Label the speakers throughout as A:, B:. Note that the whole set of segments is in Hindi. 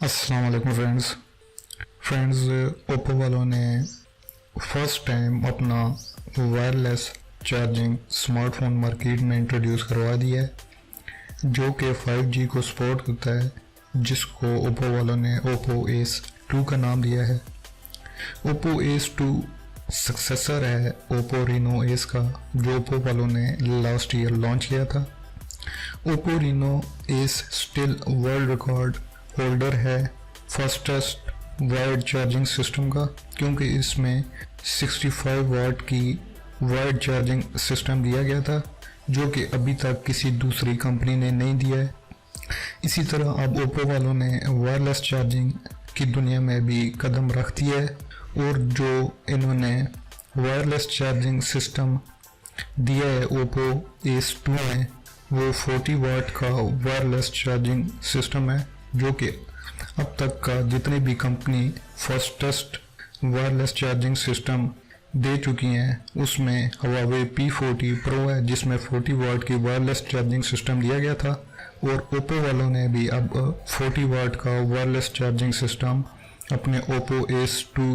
A: अस्सलाम वालेकुम फ्रेंड्स ओप्पो वालों ने फर्स्ट टाइम अपना वायरलेस चार्जिंग स्मार्टफोन मार्केट में इंट्रोड्यूस करवा दिया है जो कि 5G को सपोर्ट करता है, जिसको ओप्पो वालों ने ओप्पो एस 2 का नाम दिया है। ओप्पो एस 2 सक्सेसर है ओप्पो रीनो एस का, जो ओप्पो वालों ने लास्ट ईयर लॉन्च किया था। Oppo Reno S still world record holder है फास्टेस्ट वायर्ड चार्जिंग सिस्टम का, क्योंकि इसमें 65 वाट की वायर्ड चार्जिंग सिस्टम दिया गया था, जो कि अभी तक किसी दूसरी कंपनी ने नहीं दिया है। इसी तरह अब ओप्पो वालों ने वायरलेस चार्जिंग की दुनिया में भी कदम रख दिया है, और जो इन्होंने वायरलेस चार्जिंग सिस्टम दिया है ओप्पो एस 2 में, वो 40 वाट का वायरलेस चार्जिंग सिस्टम है, जो कि अब तक का जितनी भी company fastest wireless charging system दे चुकी हैं उसमें Huawei P40 Pro है, जिसमें 40 वाट की वायरलेस चार्जिंग सिस्टम दिया गया था। और ओप्पो वालों ने भी अब 40 वाट का वायरलेस चार्जिंग सिस्टम अपने ओप्पो एस 2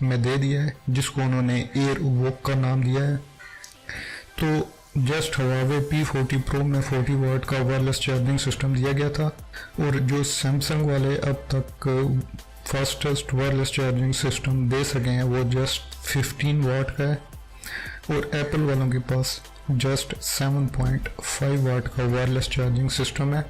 A: में दे दिया है, जिसको उन्होंने एयर वॉक का नाम दिया है। तो जस्ट Huawei P40 Pro में 40 वाट का वायरलेस चार्जिंग सिस्टम दिया गया था, और जो सैमसंग वाले अब तक फास्टेस्ट वायरलेस चार्जिंग सिस्टम दे सके हैं वो जस्ट 15 वाट का है, और एप्पल वालों के पास जस्ट 7.5 वाट का वायरलेस चार्जिंग सिस्टम है।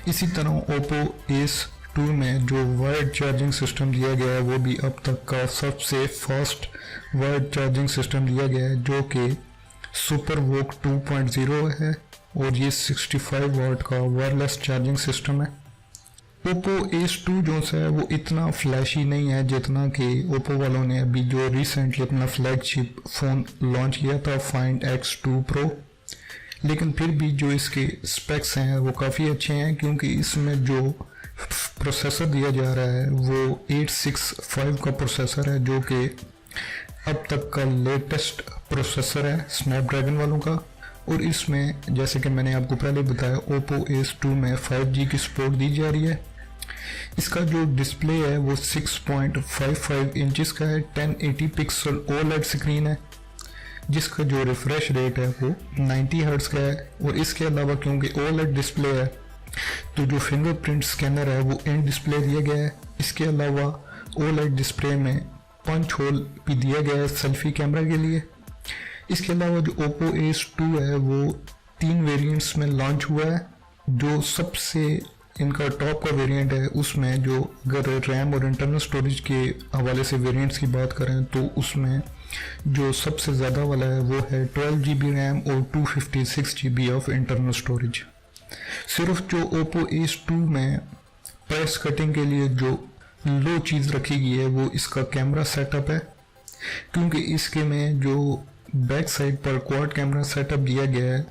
A: इसी तरह ओप्पो एस 2 में जो वायर्ड चार्जिंग सिस्टम दिया गया है वो भी अब तक का सबसे फास्ट वायर्ड चार्जिंग सिस्टम दिया गया है, जो कि सुपर वोक 2.0 है, और ये 65 वाट का वायरलेस चार्जिंग सिस्टम है। ओप्पो एस 2 जो है वो इतना फ्लैशी नहीं है जितना कि ओप्पो वालों ने अभी जो रिसेंटली अपना फ्लैगशिप फ़ोन लॉन्च किया था Find X2 Pro, लेकिन फिर भी जो इसके स्पेक्स हैं वो काफ़ी अच्छे हैं, क्योंकि इसमें जो प्रोसेसर दिया जा रहा है वो 865 का प्रोसेसर है, जो कि अब तक का लेटेस्ट प्रोसेसर है स्नैपड्रैगन वालों का। और इसमें जैसे कि मैंने आपको पहले बताया ओप्पो एस 2 में 5G की सपोर्ट दी जा रही है। इसका जो डिस्प्ले है वो 6.55 इंचेस का है, 1080 पिक्सल OLED स्क्रीन है, जिसका जो रिफ्रेश रेट है वो 90 हर्ट्ज का है। और इसके अलावा क्योंकि OLED डिस्प्ले है तो जो फिंगरप्रिंट स्कैनर है वो इन डिस्प्ले दिया गया है। इसके अलावा OLED डिस्प्ले में पंच होल भी दिया गया है सेल्फी कैमरा के लिए। इसके अलावा जो ओप्पो एस 2 है वो 3 वेरिएंट्स में लॉन्च हुआ है। जो सबसे इनका टॉप का वेरिएंट है उसमें जो अगर रैम और इंटरनल स्टोरेज के हवाले से वेरिएंट्स की बात करें तो उसमें जो सबसे ज़्यादा वाला है वो है 12 GB रैम और 256 GB ऑफ इंटरनल स्टोरेज। सिर्फ जो ओप्पो एस 2 में प्राइस कटिंग के लिए जो लो चीज़ रखी गई है वो इसका कैमरा सेटअप है, क्योंकि इसके में जो बैक साइड पर क्वाड कैमरा सेटअप दिया गया है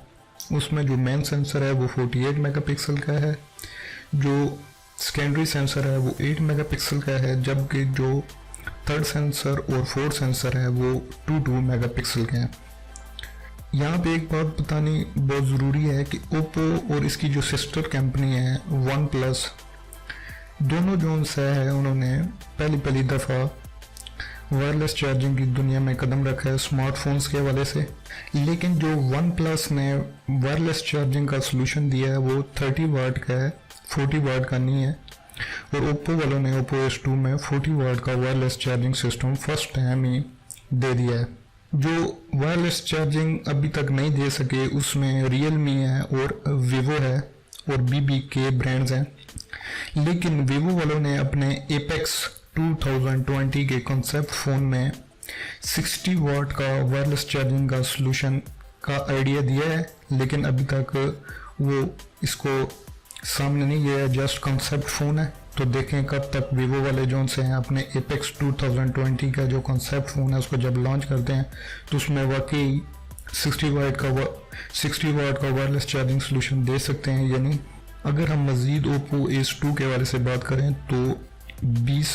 A: उसमें जो मेन सेंसर है वो 48 मेगापिक्सल का है, जो सेकेंडरी सेंसर है वो 8 मेगापिक्सल का है, जबकि जो थर्ड सेंसर और फोर्थ सेंसर है वो 2 मेगापिक्सल के हैं। यहाँ पे एक बात बतानी बहुत ज़रूरी है कि ओप्पो और इसकी जो सिस्टर कंपनी है वन प्लस, दोनों जो है उन्होंने पहली दफ़ा वायरलेस चार्जिंग की दुनिया में कदम रखा है स्मार्टफोन्स के हवाले से। लेकिन जो वन प्लस ने वायरलेस चार्जिंग का सलूशन दिया है वो 30 वाट का है, 40 वाट का नहीं है। और ओप्पो वालों ने ओप्पो एस 2 में 40 वाट का wireless charging system first time ही दे दिया है। जो वायरलेस चार्जिंग अभी तक नहीं दे सके उसमें रियलमी है और वीवो है और BBK ब्रांड्स हैं, लेकिन वीवो वालों ने अपने एपेक्स 2020 के कॉन्सेप्ट फ़ोन में 60 वाट का वायरलेस चार्जिंग का सलूशन का आइडिया दिया है, लेकिन अभी तक वो इसको सामने नहीं गया, जस्ट कॉन्सेप्ट फ़ोन है। तो देखें कब तक वीवो वाले जो से हैं अपने एपेक्स 2020 का जो कॉन्सेप्ट फ़ोन है उसको जब लॉन्च करते हैं तो उसमें वाकई 60 वाट का वायरलेस चार्जिंग सलूशन दे सकते हैं या नहीं। अगर हम मज़ीद ओप्पो एस 2 के हवाले से बात करें तो 20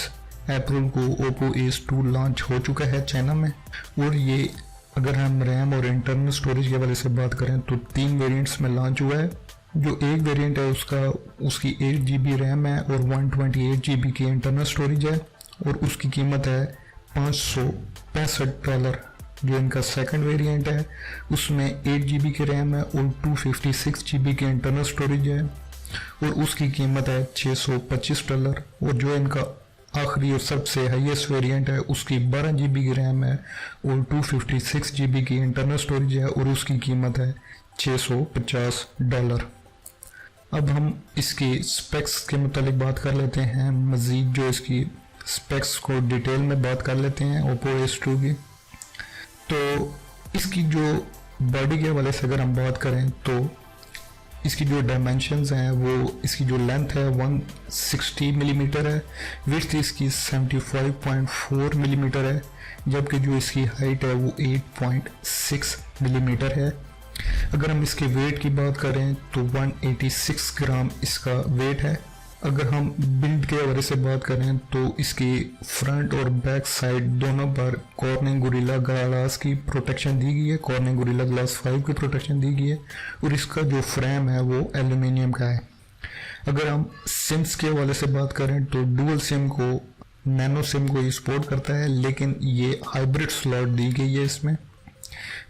A: अप्रैल को ओप्पो एस 2 लॉन्च हो चुका है चाइना में, और ये अगर हम रैम और इंटरनल स्टोरेज के हवाले से बात करें तो 3 वेरिएंट्स में लॉन्च हुआ है। जो एक वेरिएंट है उसकी 8 GB रैम है और 128 GB की इंटरनल स्टोरेज है और उसकी कीमत है $565। जो इनका सेकंड वेरिएंट है उसमें 8 GB की रैम है और 256 GB की इंटरनल स्टोरेज है और उसकी कीमत है $625। और जो इनका आखिरी और सबसे हाईएस्ट वेरिएंट है उसकी 12 GB की रैम है और 256 GB की इंटरनल स्टोरेज है और उसकी कीमत है $650। अब हम इसकी स्पेक्स के मुतालिक बात कर लेते हैं, मज़ीद जो इसकी स्पेक्स को डिटेल में बात कर लेते हैं Oppo Ace2 की। तो इसकी जो बॉडी के हवाले से अगर हम बात करें तो इसकी जो डायमेंशंस हैं वो इसकी जो लेंथ है 160 मिलीमीटर है, विड्थ इसकी 75.4 मिलीमीटर है, जबकि जो इसकी हाइट है वो 8.6 मिलीमीटर है। अगर हम इसके वेट की बात करें तो 186 ग्राम इसका वेट है। अगर हम बिल्ड के हवाले से बात करें तो इसकी फ्रंट और बैक साइड दोनों पर कॉर्निंग गोरिल्ला ग्लास की प्रोटेक्शन दी गई है, कॉर्निंग गोरिल्ला ग्लास 5 की प्रोटेक्शन दी गई है और इसका जो फ्रेम है वो एल्यूमिनियम का है। अगर हम सिम्स के हवाले से बात करें तो डुअल सिम को नैनो सिम को ये सपोर्ट करता है, लेकिन ये हाइब्रिड स्लॉट दी गई है इसमें,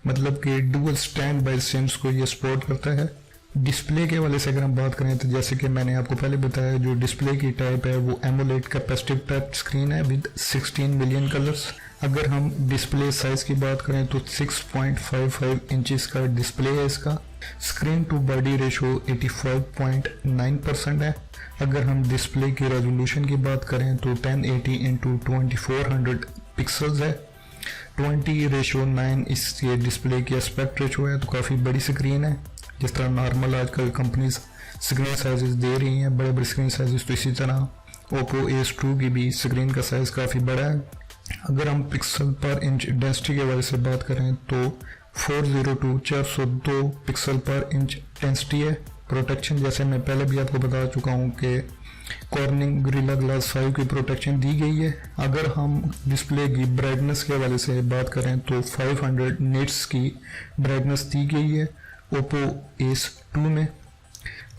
A: मतलब कि डुअल स्टैंड बाय सिम्स को ये सपोर्ट करता है। डिस्प्ले के हवाले से अगर हम बात करें तो जैसे कि मैंने आपको पहले बताया, जो डिस्प्ले की टाइप है वो एमोलेड कैपेसिटिव टच स्क्रीन है विद 16 मिलियन कलर्स। अगर हम डिस्प्ले साइज की बात करें तो 6.55 इंचेस का डिस्प्ले है इसका। स्क्रीन टू बॉडी रेशो 85.9% है। अगर हम डिस्प्ले की रेजोल्यूशन की बात करें तो 1080x2400 पिक्सल्स है। 20:9 इसके डिस्प्ले की एस्पेक्ट रेशो है, तो काफ़ी बड़ी स्क्रीन है। जिस तरह नॉर्मल आजकल कंपनीज स्क्रीन साइजेस दे रही हैं बड़े बड़े स्क्रीन साइजेस, तो इसी तरह Oppo Ace2 की भी स्क्रीन का साइज़ काफ़ी बड़ा है। अगर हम पिक्सल पर इंच डेंसिटी के वजह से बात करें तो 402 पिक्सल पर इंच डेंसिटी है। प्रोटेक्शन जैसे मैं पहले भी आपको बता चुका हूँ कि कॉर्निंग गोरिल्ला ग्लास 5 की प्रोटेक्शन दी गई है। अगर हम डिस्प्ले की ब्राइटनेस के हवाले से बात करें तो 500 निट्स की ब्राइटनेस दी गई है Oppo Ace2 में।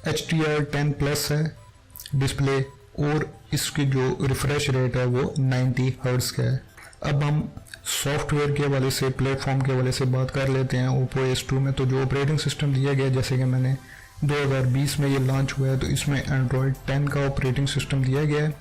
A: HDR10 प्लस है डिस्प्ले और इसकी जो रिफ्रेश रेट है वो 90 हर्ट्ज का है। अब हम सॉफ्टवेयर के हवाले से, प्लेटफॉर्म के हवाले से बात कर लेते हैं Oppo Ace2 में। तो जो ऑपरेटिंग सिस्टम दिया गया, जैसे कि मैंने 2020 में ये लॉन्च हुआ है, तो इसमें Android 10 का ऑपरेटिंग सिस्टम दिया गया है,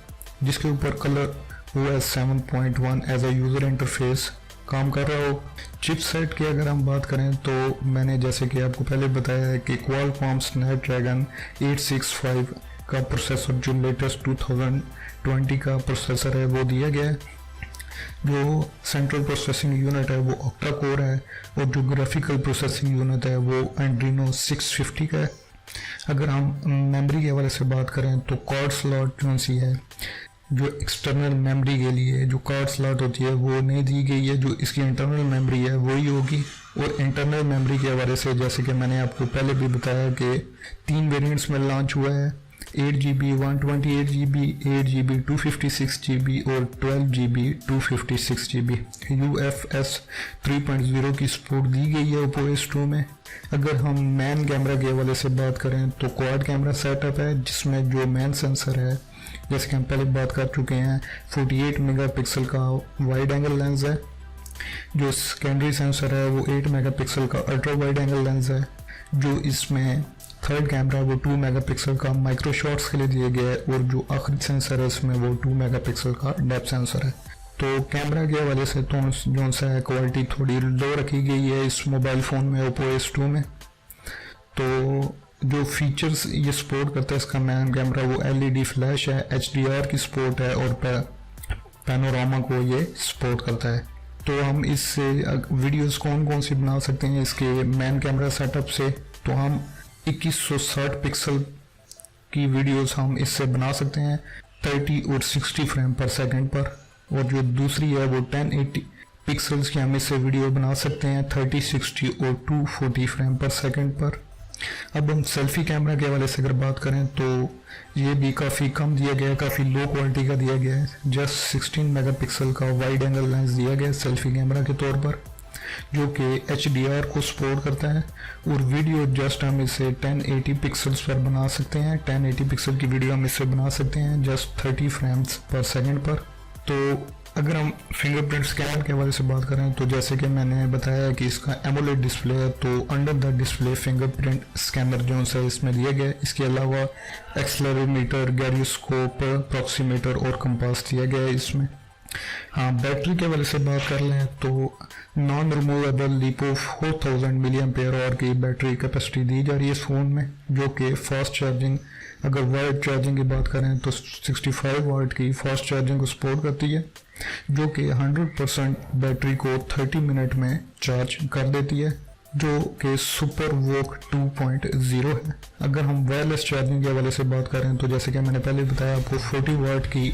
A: जिसके ऊपर Color OS 7.1 as a user interface काम कर रहा हो। चिपसेट की अगर हम बात करें तो मैंने जैसे कि आपको पहले बताया है कि Qualcomm Snapdragon 865 का प्रोसेसर, जो लेटेस्ट 2020 का प्रोसेसर है, वो दिया गया है। जो सेंट्रल प्रोसेसिंग यूनिट है वो ऑक्टा कोर है और जो ग्राफिकल प्रोसेसिंग यूनिट है वो Adreno 650 का है। अगर हम मेमोरी के हवाले से बात करें तो कार्ड स्लॉट कौन सी है, जो एक्सटर्नल मेमोरी के लिए जो कार्ड स्लॉट होती है वो नहीं दी गई है, जो इसकी इंटरनल मेमोरी है वही होगी। और इंटरनल मेमोरी के हवाले से जैसे कि मैंने आपको पहले भी बताया कि 3 वेरिएंट्स में लॉन्च हुआ है, 8GB 128GB, 8GB 256GB और 12GB 256GB। UFS 3.0 की सपोर्ट दी गई है Oppo Ace2 में। अगर हम मैन कैमरा के हवाले से बात करें तो क्वाड कैमरा सेटअप है, जिसमें जो मैन सेंसर है, जैसे कि हम पहले बात कर चुके हैं, 48 मेगापिक्सल का वाइड एंगल लेंस है। जो सेकेंडरी सेंसर है वो 8 मेगापिक्सल का अल्ट्रा वाइड एंगल लेंस है। जो इसमें थर्ड कैमरा वो 2 मेगापिक्सल का माइक्रो शॉट्स के लिए दिया गया है और जो आखिरी सेंसर है इसमें वो 2 मेगापिक्सल का डेप्थ सेंसर है। तो कैमरा के हवाले से तो जो सा है क्वालिटी थोड़ी लो रखी गई है इस मोबाइल फ़ोन में Oppo Ace2 में। तो जो फीचर्स ये सपोर्ट करता है इसका मैन कैमरा वो LED फ्लैश है, HDR की सपोर्ट है और पैनोरामा को ये सपोर्ट करता है। तो हम इससे वीडियोस कौन सी बना सकते हैं इसके मैन कैमरा सेटअप से, तो हम 2160 पिक्सल की वीडियोस हम इससे बना सकते हैं 30 और 60 फ्रेम पर सेकंड पर। और जो दूसरी है वो 1080 पिक्सल्स की हम इससे वीडियो बना सकते हैं 30, 60 और 240 फ्रेम पर सेकंड पर। अब हम सेल्फी कैमरा के हवाले से अगर बात करें तो ये भी काफ़ी कम दिया गया है, काफ़ी लो क्वालिटी का दिया गया है। जस्ट 16 मेगापिक्सल का वाइड एंगल लेंस दिया गया है सेल्फी कैमरा के तौर पर। जो कि HDR को सपोर्ट करता है और वीडियो जस्ट हम इसे 1080 पिक्सल्स पर बना सकते हैं। 1080 पिक्सल की वीडियो हम इससे बना सकते हैं जस्ट 30 फ्रेम्स पर सेकंड पर। तो अगर हम फिंगरप्रिंट स्कैनर के हवाले से बात करें तो जैसे कि मैंने बताया कि इसका एमोलेड डिस्प्ले है, तो under the display fingerprint scanner जो है इसमें दिया गया है। इसके अलावा एक्सेलेरोमीटर, गैरियोस्कोप, प्रॉक्सीमीटर और कंपास दिया गया है इसमें। हाँ, बैटरी के हवाले से बात कर लें तो नॉन रिमूवेबल लिपो 4000 mAh की बैटरी कैपेसिटी दी जा रही है इस फ़ोन में, जो कि फास्ट चार्जिंग, अगर वायर्ड चार्जिंग की बात करें तो 65 वाट की फास्ट चार्जिंग को सपोर्ट करती है, जो कि 100% बैटरी को 30 मिनट में चार्ज कर देती है, जो कि सुपर वोक 2.0 है। अगर हम वायरलेस चार्जिंग के हवाले से बात करें तो जैसे कि मैंने पहले बताया आपको 40 वाट की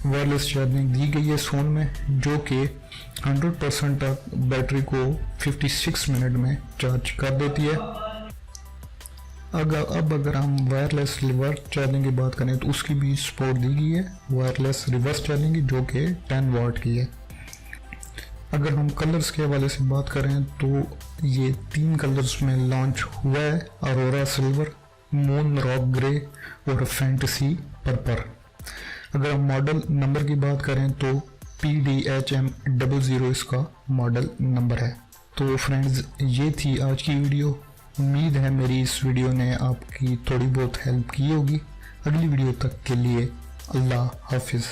A: वायरलेस चार्जिंग दी गई है इस फ़ोन में, जो कि 100% तक बैटरी को 56 मिनट में चार्ज कर देती है। अगर हम वायरलेस रिवर्स चार्जिंग की बात करें तो उसकी भी सपोर्ट दी गई है, वायरलेस रिवर्स चार्जिंग की, जो कि 10 वाट की है। अगर हम कलर्स के हवाले से बात करें तो ये 3 कलर्स में लॉन्च हुआ है, Arora silver, moon rock grey और फैंटेसी पर्पल। अगर हम मॉडल नंबर की बात करें तो PDHM00 इसका मॉडल नंबर है। तो फ्रेंड्स, ये थी आज की वीडियो। उम्मीद है मेरी इस वीडियो ने आपकी थोड़ी बहुत हेल्प की होगी। अगली वीडियो तक के लिए अल्लाह हाफिज़।